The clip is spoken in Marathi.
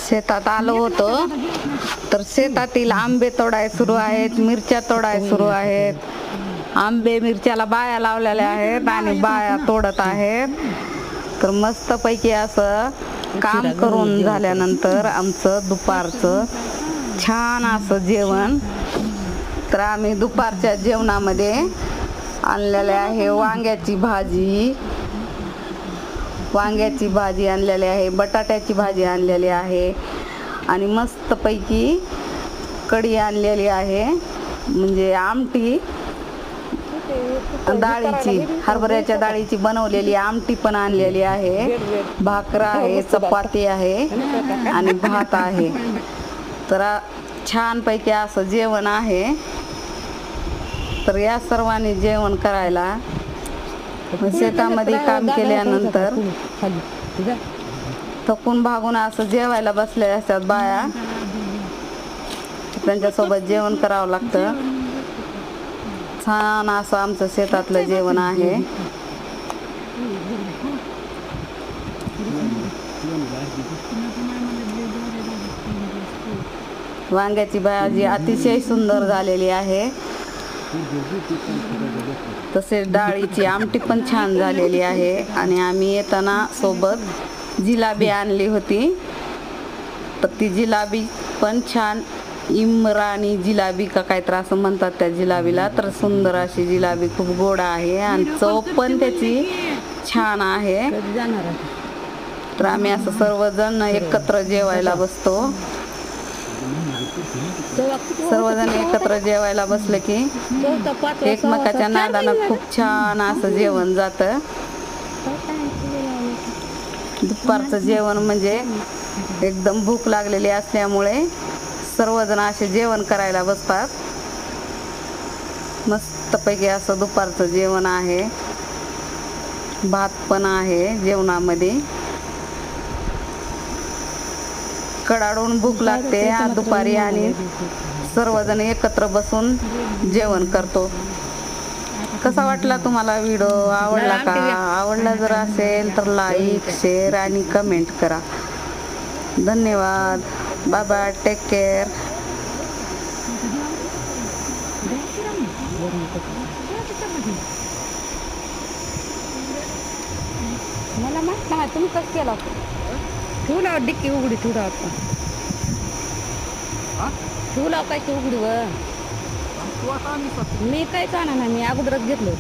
शेतात आलो होतो तर शेतातील आंबे तोडाय सुरू आहेत, मिरच्या तोडाय सुरू आहेत. आंबे मिरच्याला बाया लावलेल्या आहेत आणि बाया तोडत आहेत. तर मस्तपैकी असं काम करून झाल्यानंतर आमचं दुपारचं छान असं जेवण. तर आम्ही दुपारच्या जेवणामध्ये आणलेले आहे वांग्याची भाजी आणलेली आहे, बटाट्याची भाजी आणलेली आहे आणि मस्तपैकी कढी आणलेली आहे, म्हणजे आमटी डाळीची, हरभऱ्याच्या डाळीची बनवलेली आमटी पण आणलेली आहे, भाकरं आहे, चपाती आहे आणि भात आहे. तर छानपैकी असं जेवण आहे. तर या सर्वांनी जेवण करायला शेतामध्ये काम केल्यानंतर थकून भागून असं जेवायला बसले असतात बाया. त्यांच्यासोबत जेवण करावं लागतं. छान असं आमचं शेतातलं जेवण आहे. वांग्याची भाजी अतिशय सुंदर झालेली आहे. तसेच डाळीची आमटी पण छान झालेली आहे आणि आम्ही येताना सोबत जिलाबी आणली होती. तर ती जिलाबी पण छान, इमरानी जिलाबी का काय तर असं म्हणतात त्या जिलाबीला. तर सुंदर अशी जिलाबी, खूप गोड आहे आणि चव पण त्याची छान आहे. तर आम्ही असं सर्वजण एकत्र जेवायला बसतो. सर्वजण एकत्र जेवायला बसले की एकमेकाच्या नादानं खूप छान असं जेवण जातं. दुपारचं जेवण म्हणजे एकदम भूक लागलेली असल्यामुळे सर्वजण असे जेवण करायला बसतात. मस्तपैकी असं दुपारचं जेवण आहे. भात पण आहे जेवणामध्ये. कडाडून भूक लागते दुपारी आणि सर्वजण एकत्र बसून जेवण करतो. कसा वाटला तुम्हाला व्हिडिओ? आवडला का? आवडला जर असेल तर लाईक, शेअर आणि कमेंट करा. धन्यवाद. Bye bye. Take care. मला माहित नाही तुम्ही कसं केला. ठेवला डिक्की उघडी, ठेवला काय ती उघडी व मी काय जाणार नाही, मी अगोदरच घेतलं.